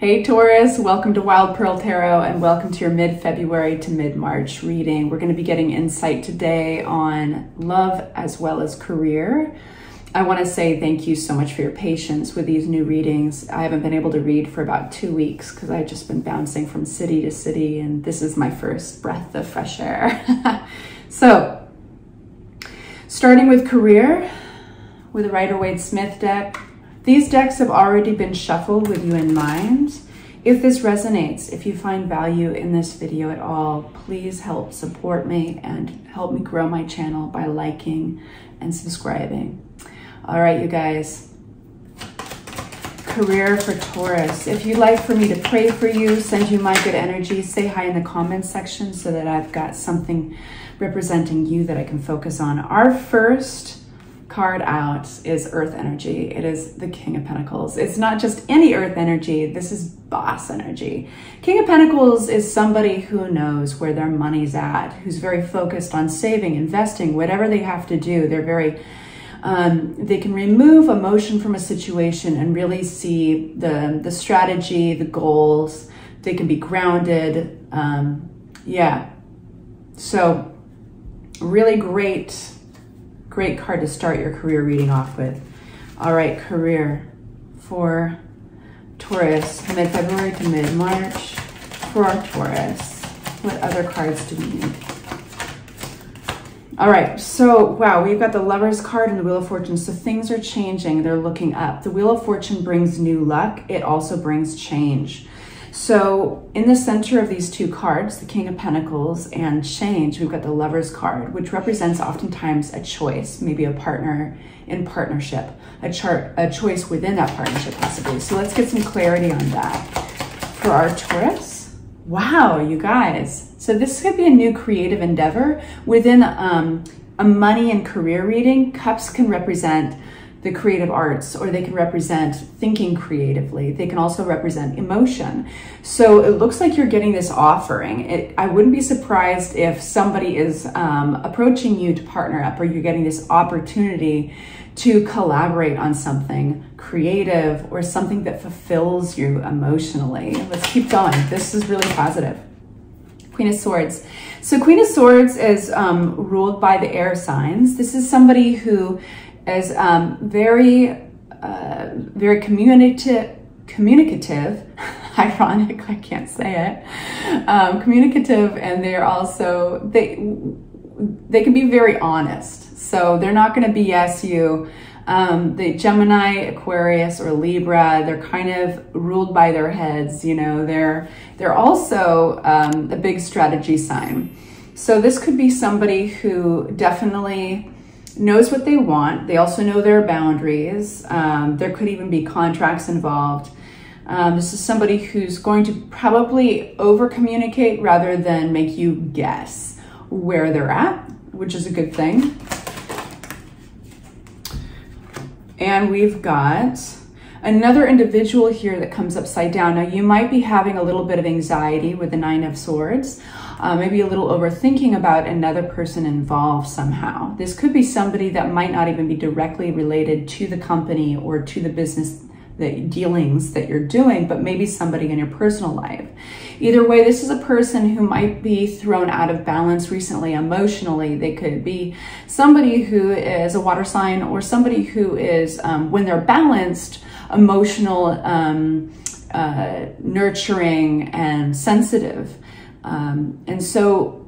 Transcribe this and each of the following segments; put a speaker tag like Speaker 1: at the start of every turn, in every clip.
Speaker 1: Hey Taurus, welcome to Wild Pearl Tarot and welcome to your mid-February to mid-March reading. We're going to be getting insight today on love as well as career. I want to say thank you so much for your patience with these new readings. I haven't been able to read for about 2 weeks because I've just been bouncing from city to city and this is my first breath of fresh air. So, starting with career with the Rider-Waite-Smith deck. These decks have already been shuffled with you in mind. If this resonates, if you find value in this video at all, please help support me and help me grow my channel by liking and subscribing. All right, you guys. Career for Taurus. If you'd like for me to pray for you, send you my good energy, say hi in the comments section so that I've got something representing you that I can focus on. Our first card out is Earth energy. It is the King of Pentacles. It's not just any Earth energy. This is boss energy. King of Pentacles is somebody who knows where their money's at, who's very focused on saving, investing, whatever they have to do. They're very, they can remove emotion from a situation and really see the strategy, the goals. They can be grounded. Yeah. So really great card to start your career reading off with. All right, career for Taurus, mid-February to mid-March for our Taurus. What other cards do we need? All right, so wow, we've got the Lover's card and the Wheel of Fortune. So things are changing, they're looking up. The Wheel of Fortune brings new luck. It also brings change. So in the center of these two cards, the King of Pentacles and change, we've got the Lover's card, which represents oftentimes a choice, maybe a partner in partnership, a choice within that partnership possibly. So let's get some clarity on that. For our Taurus, wow, you guys. So this could be a new creative endeavor. Within a money and career reading, cups can represent the creative arts, or they can represent thinking creatively. They can also represent emotion. So it looks like you're getting this offering. I wouldn't be surprised if somebody is approaching you to partner up, or you're getting this opportunity to collaborate on something creative or something that fulfills you emotionally. Let's keep going. This is really positive. Queen of Swords. So Queen of Swords is ruled by the air signs. This is somebody who is very communicative, ironic, I can't say it, communicative, and they're also, they can be very honest. So they're not going to BS you. The Gemini, Aquarius, or Libra, they're kind of ruled by their heads, you know, they're also a big strategy sign. So this could be somebody who definitely knows what they want. They also know their boundaries. There could even be contracts involved. This is somebody who's going to probably over-communicate rather than make you guess where they're at, which is a good thing. And we've got another individual here that comes upside down. Now, you might be having a little bit of anxiety with the Nine of Swords. Maybe a little overthinking about another person involved somehow. This could be somebody that might not even be directly related to the company or to the business dealings that you're doing, but maybe somebody in your personal life. Either way, this is a person who might be thrown out of balance recently emotionally. They could be somebody who is a water sign, or somebody who is, when they're balanced, emotional, nurturing, and sensitive. And so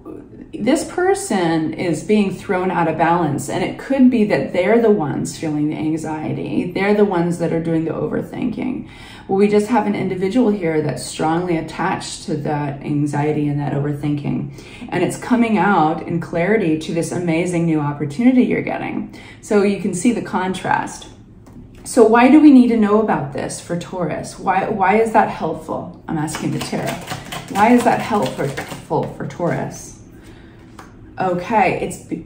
Speaker 1: this person is being thrown out of balance, and it could be that they're the ones feeling the anxiety. They're the ones that are doing the overthinking. Well, we just have an individual here that's strongly attached to that anxiety and that overthinking. And it's coming out in clarity to this amazing new opportunity you're getting. So you can see the contrast. So why do we need to know about this for Taurus? Why is that helpful? I'm asking the tarot. Why is that helpful for Taurus? Okay,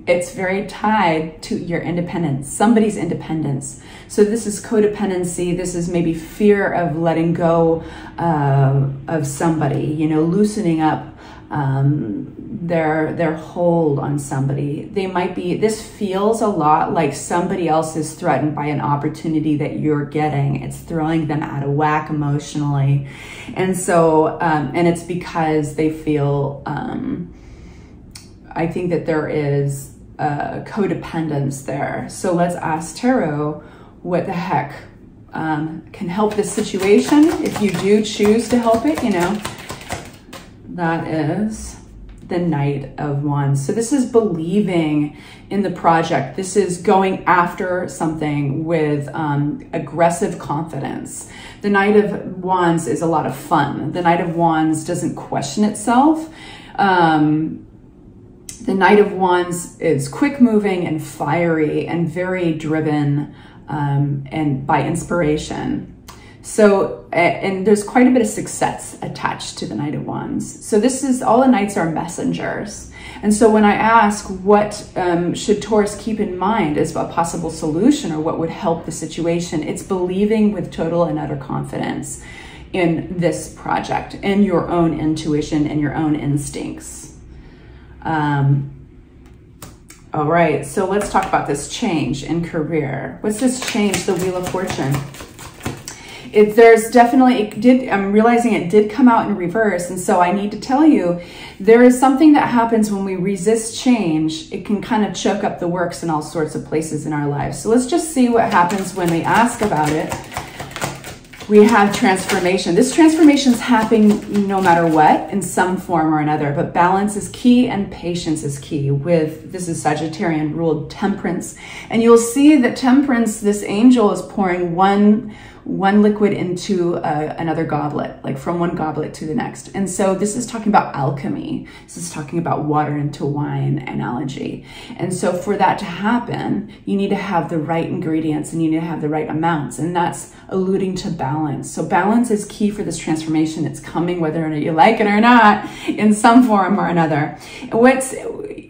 Speaker 1: it's very tied to your independence, somebody's independence. So this is codependency. This is maybe fear of letting go of somebody, you know, loosening up their hold on somebody. They might be, this feels a lot like somebody else is threatened by an opportunity that you're getting. It's throwing them out of whack emotionally. And so, and it's because they feel, I think that there is codependence there. So let's ask Tarot what the heck can help this situation, if you do choose to help it, you know. That is the Knight of Wands. So this is believing in the project. This is going after something with aggressive confidence. The Knight of Wands is a lot of fun. The Knight of Wands doesn't question itself. The Knight of Wands is quick moving and fiery and very driven and by inspiration. So, and there's quite a bit of success attached to the Knight of Wands. So this is, all the Knights are messengers. And so when I ask what should Taurus keep in mind as a possible solution or what would help the situation, it's believing with total and utter confidence in this project, in your own intuition and your own instincts. All right, so let's talk about this change in career. What's this change, the Wheel of Fortune? There's definitely, I'm realizing it did come out in reverse. And so I need to tell you, there is something that happens when we resist change. It can kind of choke up the works in all sorts of places in our lives. So let's just see what happens when we ask about it. We have transformation. This transformation is happening no matter what, in some form or another, but balance is key and patience is key. With, this is Sagittarian ruled Temperance. And you'll see that Temperance, this angel is pouring one liquid into another goblet, like from one goblet to the next. And so this is talking about alchemy. This is talking about water into wine analogy. And so for that to happen, you need to have the right ingredients and you need to have the right amounts. And that's alluding to balance. So balance is key for this transformation. It's coming whether or not you like it or not, in some form or another. What's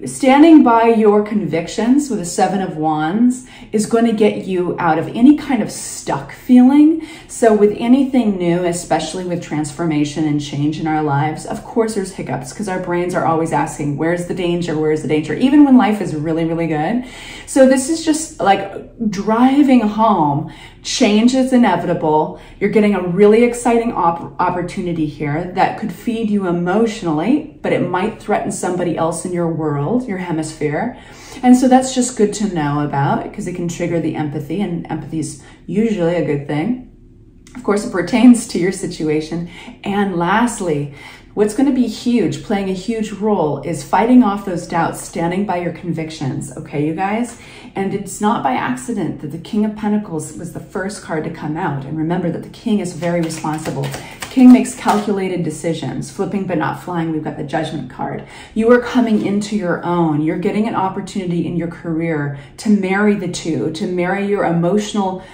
Speaker 1: standing by your convictions with the Seven of Wands is going to get you out of any kind of stuck feeling. So with anything new, especially with transformation and change in our lives, of course there's hiccups because our brains are always asking, where's the danger? Where's the danger? Even when life is really, really good. So this is just like driving home. Change is inevitable. You're getting a really exciting opportunity here that could feed you emotionally, but it might threaten somebody else in your world, your hemisphere. And so that's just good to know about because it can trigger the empathy, and empathy is usually a good thing. Of course, it pertains to your situation. And lastly, what's going to be huge, playing a huge role, is fighting off those doubts, standing by your convictions. Okay, you guys? And it's not by accident that the King of Pentacles was the first card to come out. And remember that the King is very responsible. King makes calculated decisions, flipping but not flying. We've got the Judgment card. You are coming into your own. You're getting an opportunity in your career to marry the two, to marry your emotional,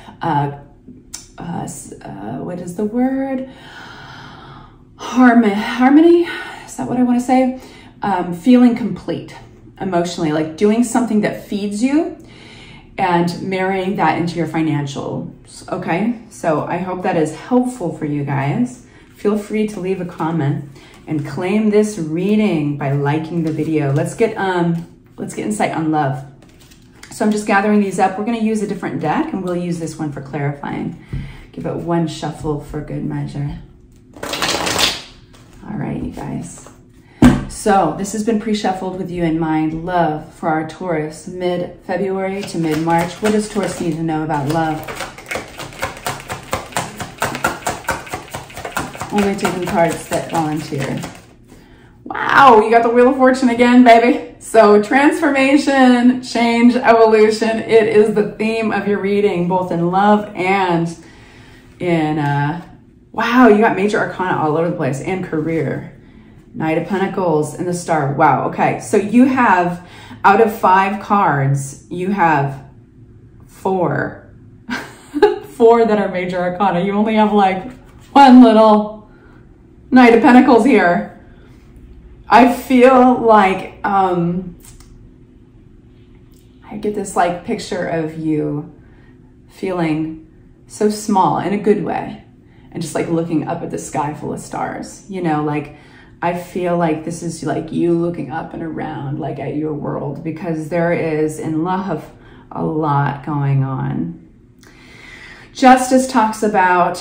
Speaker 1: what is the word? Harmony? Is that what I want to say? Feeling complete emotionally, like doing something that feeds you and marrying that into your financials. Okay, so I hope that is helpful for you guys. Feel free to leave a comment and claim this reading by liking the video. Let's get insight on love. So I'm just gathering these up. We're going to use a different deck and we'll use this one for clarifying. Give it one shuffle for good measure. All right, you guys. So this has been pre-shuffled with you in mind. Love for our Taurus, mid-February to mid-March. What does Taurus need to know about love? Only taking cards that volunteer. Wow, you got the Wheel of Fortune again, baby. So transformation, change, evolution. It is the theme of your reading, both in love and in, wow, you got major arcana all over the place, and career. Knight of Pentacles and the Star. Wow, okay. So you have, out of 5 cards, you have 4. 4 that are major arcana. You only have like one little Knight of Pentacles here. I feel like, I get this like picture of you feeling so small in a good way and just like looking up at the sky full of stars, you know, like, I feel like this is like you looking up and around, like at your world, because there is in love a lot going on. Justice talks about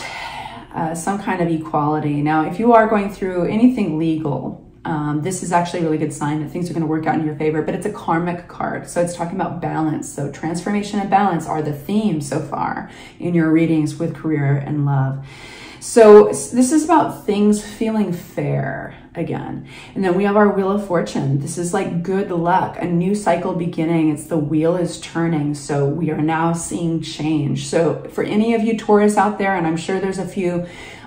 Speaker 1: some kind of equality. Now, if you are going through anything legal, this is actually a really good sign that things are going to work out in your favor, but it's a karmic card. So it's talking about balance. So transformation and balance are the themes so far in your readings with career and love. So this is about things feeling fair again. And then we have our Wheel of Fortune. This is like good luck, a new cycle beginning. It's the wheel is turning. So we are now seeing change. So for any of you Taurus out there, and I'm sure there's a few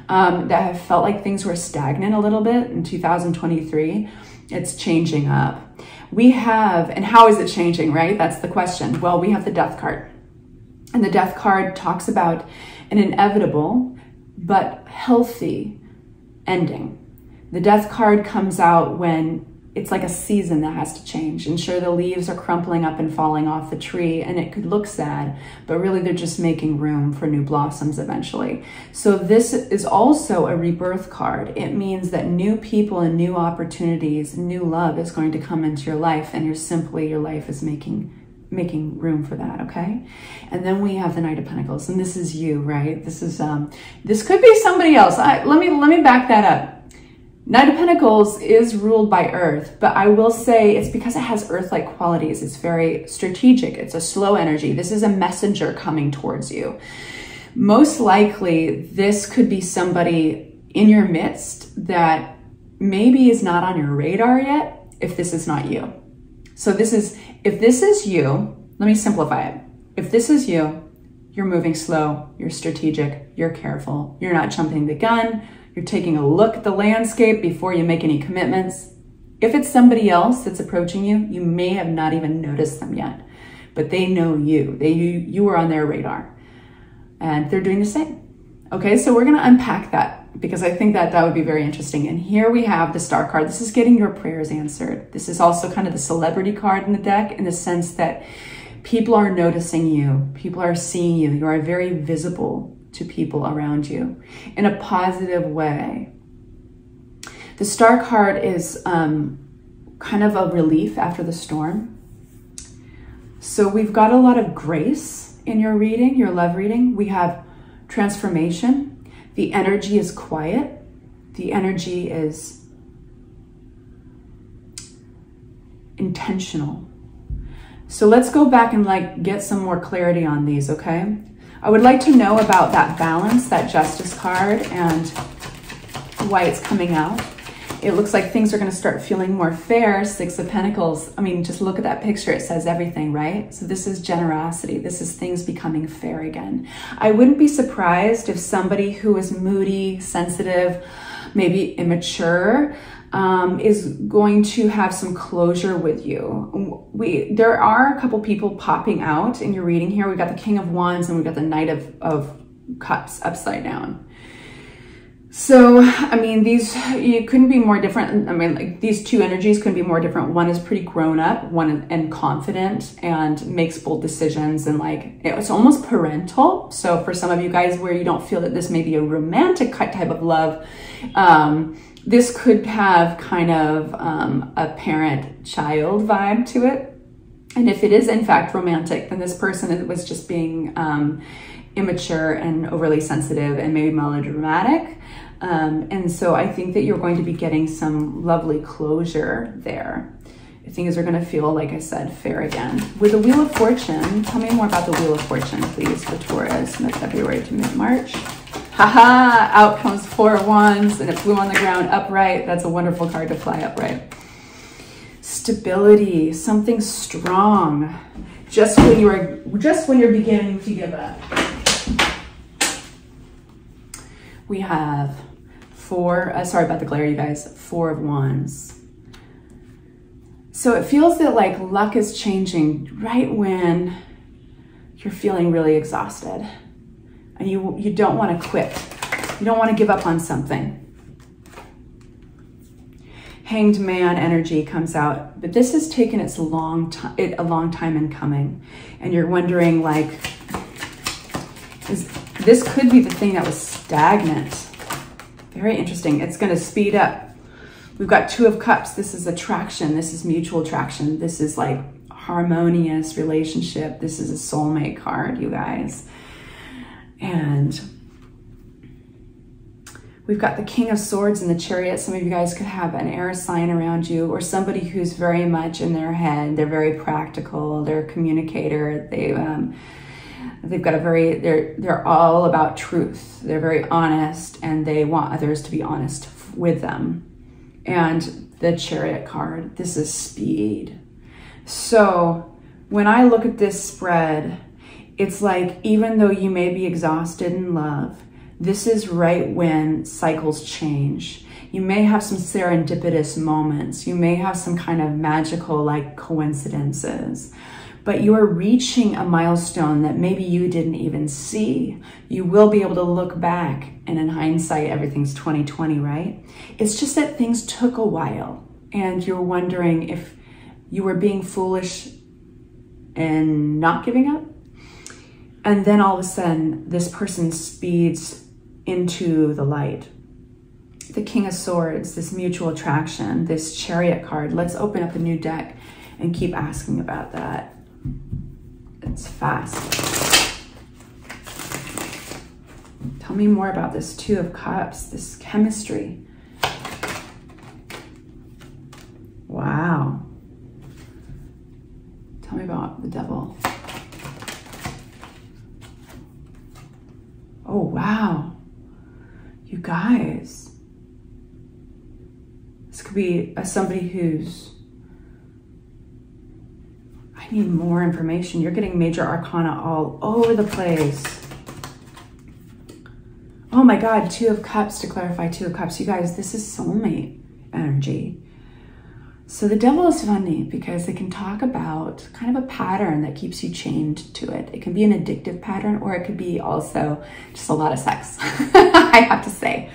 Speaker 1: that have felt like things were stagnant a little bit in 2023, it's changing up. We have, and how is it changing, right? That's the question. Well, we have the Death card. And the Death card talks about an inevitable but healthy ending. The Death card comes out when it's like a season that has to change. And sure, the leaves are crumpling up and falling off the tree, and it could look sad, but really they're just making room for new blossoms eventually. So this is also a rebirth card. It means that new people and new opportunities, new love is going to come into your life, and your life is making room for that, okay? And then we have the Knight of Pentacles, and this is you, right? This is this could be somebody else. Let me back that up. Knight of Pentacles is ruled by Earth, but I will say it's because it has Earth-like qualities. It's very strategic. It's a slow energy. This is a messenger coming towards you. Most likely, this could be somebody in your midst that maybe is not on your radar yet, if this is not you. So if this is you, let me simplify it. If this is you, you're moving slow, you're strategic, you're careful, you're not jumping the gun, you're taking a look at the landscape before you make any commitments. If it's somebody else that's approaching you, you may have not even noticed them yet, but they know you. You are on their radar, and they're doing the same. Okay, so we're going to unpack that because I think that would be very interesting. And here we have the Star card. This is getting your prayers answered. This is also kind of the celebrity card in the deck, in the sense that people are noticing you. People are seeing you. You are very visible to people around you in a positive way. The Star card is kind of a relief after the storm. So we've got a lot of grace in your reading, your love reading. We have transformation. The energy is quiet. The energy is intentional. So let's go back and get some more clarity on these, okay? I would like to know about that balance, that Justice card, and why it's coming out. It looks like things are going to start feeling more fair. Six of Pentacles. I mean, just look at that picture. It says everything, right? So this is generosity. This is things becoming fair again. I wouldn't be surprised if somebody who is moody, sensitive, maybe immature, is going to have some closure with you. There are a couple people popping out in your reading here. We've got the King of Wands and we've got the Knight of Cups upside down. So, I mean, you couldn't be more different. I mean, like, these two energies couldn't be more different. One is pretty grown up, and confident, and makes bold decisions, and it's almost parental. So for some of you guys where you don't feel that this may be a romantic type of love, this could have kind of a parent-child vibe to it. And if it is in fact romantic, then this person was just being immature and overly sensitive and maybe melodramatic. And so I think that you're going to be getting some lovely closure there. Things are going to feel, like I said, fair again. With the Wheel of Fortune, tell me more about the Wheel of Fortune, please, for Taurus, mid-February to mid-March. Haha, out comes Four of Wands, and it flew on the ground upright. That's a wonderful card to fly upright. Stability, something strong, just when you're beginning to give up. We have sorry about the glare, you guys, Four of Wands. So it feels that luck is changing right when you're feeling really exhausted. And you don't want to quit. You don't want to give up on something. Hanged Man energy comes out, but this has taken a long time in coming. And you're wondering, this could be the thing that was stagnant. Very interesting. It's going to speed up. We've got Two of Cups. This is attraction. This is mutual attraction. This is like harmonious relationship. This is a soulmate card, you guys. And we've got the King of Swords and the Chariot. Some of you guys could have an air sign around you, or somebody who's very much in their head. They're very practical. They're a communicator. They've got a very, they're all about truth. They're very honest, and they want others to be honest with them. And the Chariot card, this is speed. So when I look at this spread, it's like, even though you may be exhausted in love, this is right when cycles change. You may have some serendipitous moments. You may have some kind of magical like coincidences, but you are reaching a milestone that maybe you didn't even see. You will be able to look back, and in hindsight, everything's 20/20, right? It's just that things took a while, and you're wondering if you were being foolish and not giving up. And then all of a sudden, this person speeds into the light. The King of Swords, this mutual attraction, this Chariot card. Let's open up a new deck and keep asking about that. It's fast. Tell me more about this Two of Cups, this chemistry. Wow. Tell me about the Devil. Oh, wow. You guys. This could be somebody who's, I need more information. You're getting major arcana all over the place. Oh my God, Two of Cups, to clarify, Two of Cups. You guys, this is soulmate energy. So the Devil is funny because it can talk about kind of a pattern that keeps you chained to it. It can be an addictive pattern, or it could be also just a lot of sex, I have to say.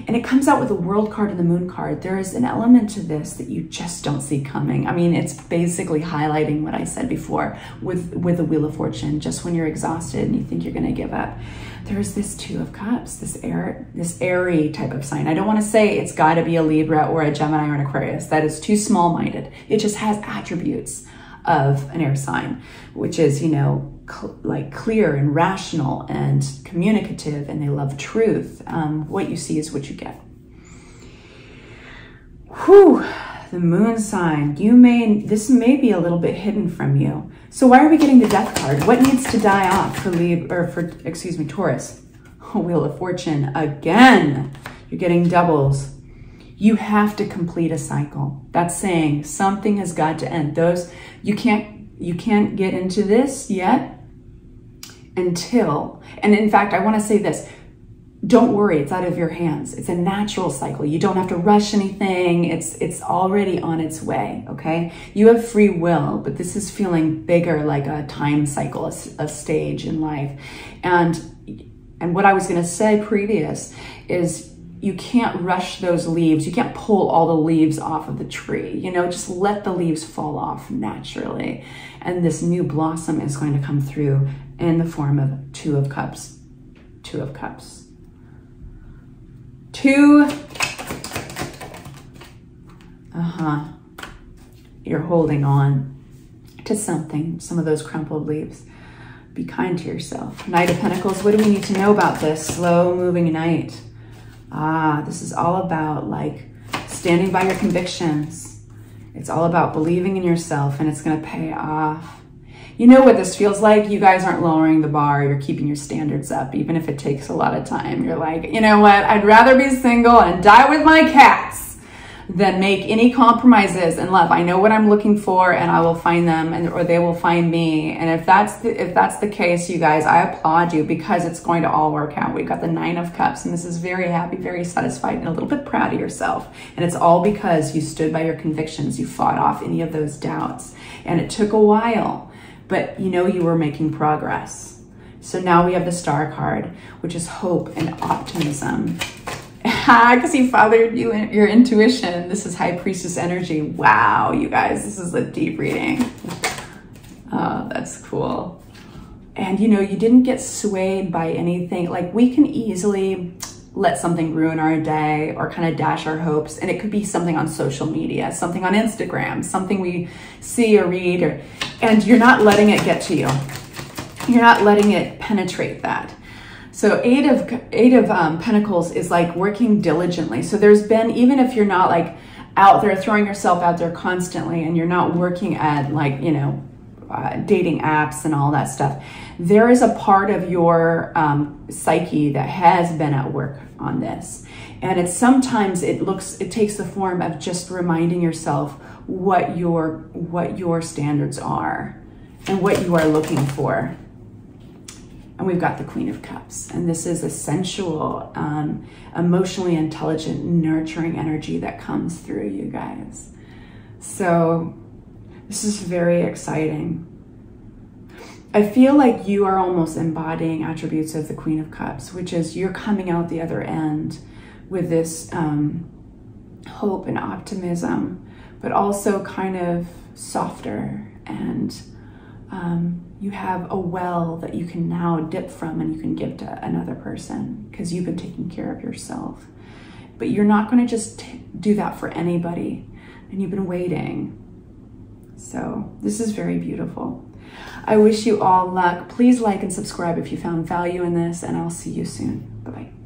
Speaker 1: And it comes out with the World card and the Moon card. There is an element to this that you just don't see coming. I mean, it's basically highlighting what I said before with the Wheel of Fortune. Just when you're exhausted and you think you're going to give up, there's this Two of Cups, this airy type of sign. I don't want to say it's got to be a Libra or a Gemini or an Aquarius. That is too small-minded. It just has attributes of an air sign, which is, you know, like clear and rational and communicative, and they love truth. What you see is what you get. Whew, the Moon sign. This may be a little bit hidden from you. So why are we getting the Death card? What needs to die off for Taurus? Oh, Wheel of Fortune again. You're getting doubles. You have to complete a cycle. That's saying something has got to end. You can't get into this yet until, and in fact, I want to say this, don't worry, it's out of your hands. It's a natural cycle. You don't have to rush anything. It's already on its way, okay? You have free will, but this is feeling bigger, like a time cycle, a stage in life. And what I was going to say previous is you can't rush those leaves. You can't pull all the leaves off of the tree. You know, just let the leaves fall off naturally. And this new blossom is going to come through in the form of Two of Cups. Two of Cups. You're holding on to something, some of those crumpled leaves. Be kind to yourself. Knight of Pentacles, what do we need to know about this slow moving knight? This is all about like standing by your convictions. It's all about believing in yourself, and it's going to pay off. You know what this feels like? You guys aren't lowering the bar. You're keeping your standards up, even if it takes a lot of time. You're like, you know what? I'd rather be single and die with my cats than make any compromises in love. I know what I'm looking for, and I will find them, or they will find me. And if that's the case, you guys, I applaud you, because it's going to all work out. We've got the Nine of Cups, and this is very happy, very satisfied, and a little bit proud of yourself. And it's all because you stood by your convictions. You fought off any of those doubts, and it took a while, but you know you were making progress. So now we have the Star card, which is hope and optimism. Because you followed your intuition. This is High Priestess energy. Wow, you guys, this is a deep reading. Oh, that's cool. And you know, you didn't get swayed by anything. Like, we can easily let something ruin our day or kind of dash our hopes. And it could be something on social media, something on Instagram, something we see or read, and you're not letting it get to you. You're not letting it penetrate that. So eight of Pentacles is like working diligently. So there's been, even if you're not like out there throwing yourself out there constantly and you're not working at like, you know, dating apps and all that stuff, there is a part of your psyche that has been at work on this. And it's sometimes it takes the form of just reminding yourself what your standards are and what you are looking for. And we've got the Queen of Cups, and this is a sensual, emotionally intelligent, nurturing energy that comes through you guys. So this is very exciting. I feel like you are almost embodying attributes of the Queen of Cups, which is you're coming out the other end with this hope and optimism, but also kind of softer, and you have a well that you can now dip from and you can give to another person because you've been taking care of yourself. But you're not going to just do that for anybody, and you've been waiting. So this is very beautiful. I wish you all luck. Please like and subscribe if you found value in this, and I'll see you soon. Bye-bye.